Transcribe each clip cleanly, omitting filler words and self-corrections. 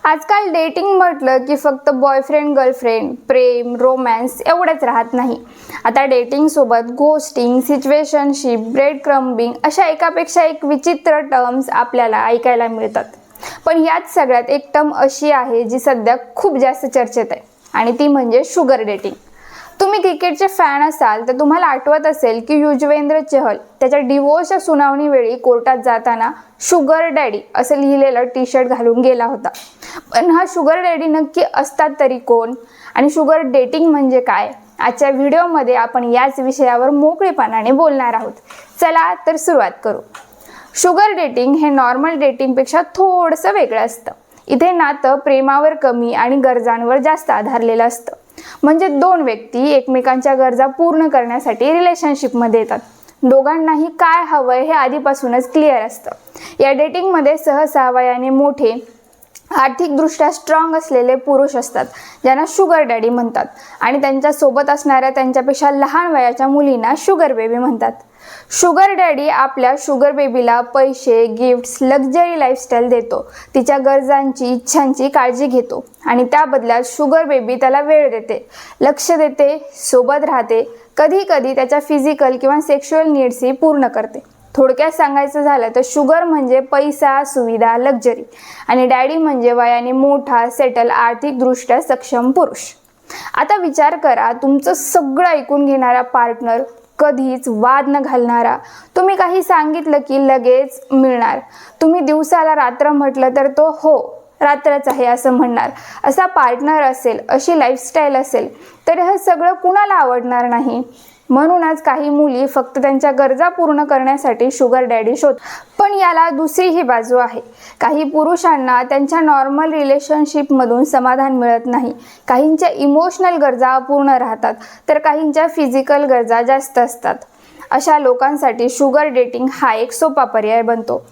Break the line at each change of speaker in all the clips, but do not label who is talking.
आजकाल डेटिंग म्हटलं की फक्त बॉयफ्रेंड गर्लफ्रेंड, प्रेम, रोमॅन्स एवढंच राहत नाही. आता डेटिंगसोबत घोस्टिंग, सिच्युएशनशिप, ब्रेड क्रम्बिंग अशा एकापेक्षा एक विचित्र टर्म्स आपल्याला ऐकायला मिळतात. पण याच सगळ्यात एक टर्म अशी आहे जी सध्या खूप जास्त चर्चेत आहे आणि ती म्हणजे शुगर डेटिंग. तुम्ही क्रिकेटचे फॅन असाल तर तुम्हाला आठवत असेल की युजवेंद्र चहल त्याच्या डिवोर्सच्या सुनावणीवेळी कोर्टात जाताना शुगर डॅडी असं लिहिलेलं टी शर्ट घालून गेला होता. पण हा शुगर डॅडी नक्की असतात तरी कोण आणि शुगर डेटिंग म्हणजे काय? आजच्या व्हिडिओमध्ये आपण याच विषयावर मोकळेपणाने बोलणार आहोत. चला तर सुरुवात करू. शुगर डेटिंग हे नॉर्मल डेटिंगपेक्षा थोडंसं वेगळं असतं. इथे नातं प्रेमावर कमी आणि गरजांवर जास्त आधारलेलं असतं. म्हणजे दोन व्यक्ती एकमेकांच्या गरजा पूर्ण करण्यासाठी रिलेशनशिपमध्ये येतात. दोघांनाही काय हवंय हे आधीपासूनच क्लिअर असतं. या डेटिंगमध्ये सहसा वयाने मोठे, आर्थिकदृष्ट्या स्ट्रॉंग असलेले पुरुष असतात ज्यांना शुगर डॅडी म्हणतात आणि त्यांच्या सोबत असणाऱ्या त्यांच्यापेक्षा लहान वयाच्या मुलींना शुगर बेबी म्हणतात. शुगर डॅडी आपल्या शुगर बेबीला पैसे, गिफ्ट्स, लक्झरी लाईफस्टाईल देतो. तिच्या गरजांची, इच्छांची काळजी घेतो आणि त्या बदल्यात शुगर बेबी त्याला वेळ देते, लक्ष देते, सोबत राहते, कधी कधी त्याच्या फिजिकल किंवा सेक्शुअल नीड्सही पूर्ण करते. थोडक्यात सांगायचं झालं तर शुगर म्हणजे पैसा, सुविधा, लक्झरी आणि डॅडी म्हणजे वयाने मोठा, सेटल, आर्थिकदृष्ट्या सक्षम पुरुष. आता विचार करा, तुमचं सगळं ऐकून घेणारा पार्टनर, कधीच वाद न घालणारा, तुम्ही काही सांगितलं की लगेच मिळणार, तुम्ही दिवसाला रात्र म्हटलं तर तो हो रात्रच आहे असं म्हणणार, असा पार्टनर असेल, अशी लाईफस्टाईल असेल तर हे सगळं कुणाला आवडणार नाही? म्हणूनच काही मुली फक्त त्यांच्या गरजा पूर्ण करण्यासाठी शुगर डॅडी शोधतात. पण याला दुसरीही बाजू आहे. काही पुरुषांना त्यांच्या नॉर्मल रिलेशनशिपमधून समाधान मिळत नाही. काहींच्या इमोशनल गरजा अपूर्ण राहतात तर काहींच्या फिजिकल गरजा जास्त असतात. अशा लोकांसाठी शुगर डेटिंग हा एक सोपा पर्याय बनतो.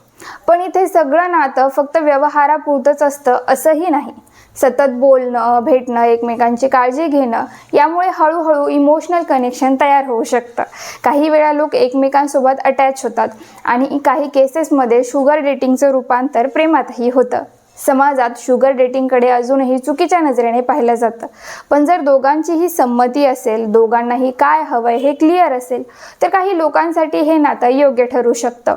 पण इथे सगळं नातं फक्त व्यवहारापुरतंच असतं असंही नाही. सतत बोलणं, भेटणं, एकमेकांची काळजी घेणं यामुळे हळूहळू इमोशनल कनेक्शन तयार होऊ शकतं. काही वेळा लोक एकमेकांसोबत अटॅच होतात आणि काही केसेसमध्ये शुगर डेटिंगचं रूपांतर प्रेमातही होतं. समाजात शुगर डेटिंगकडे अजूनही चुकीच्या नजरेने पाहिलं जातं. पण जर दोघांचीही संमती असेल, दोघांनाही काय हवंय हे क्लिअर असेल तर काही लोकांसाठी हे नातं योग्य ठरू शकतं.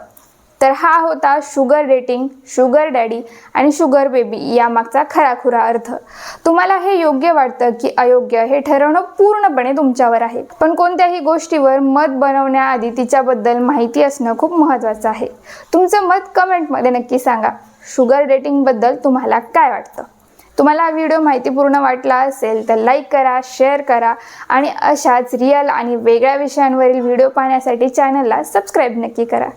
तर हा होता शुगर डेटिंग, शुगर डॅडी आणि शुगर बेबी यामागचा खराखुरा अर्थ. तुम्हाला हे योग्य वाटतं की अयोग्य हे ठरवणं पूर्णपणे तुमच्यावर आहे. पण कोणत्याही गोष्टीवर मत बनवण्याआधी तिच्याबद्दल माहिती असणं खूप महत्त्वाचं आहे. तुमचं मत कमेंटमध्ये नक्की सांगा. शुगर डेटिंगबद्दल तुम्हाला काय वाटतं? तुम्हाला हा व्हिडिओ माहितीपूर्ण वाटला असेल तर लाईक करा, शेअर करा आणि अशाच रिअल आणि वेगळ्या विषयांवरील व्हिडिओ पाहण्यासाठी चॅनलला सबस्क्राईब नक्की करा.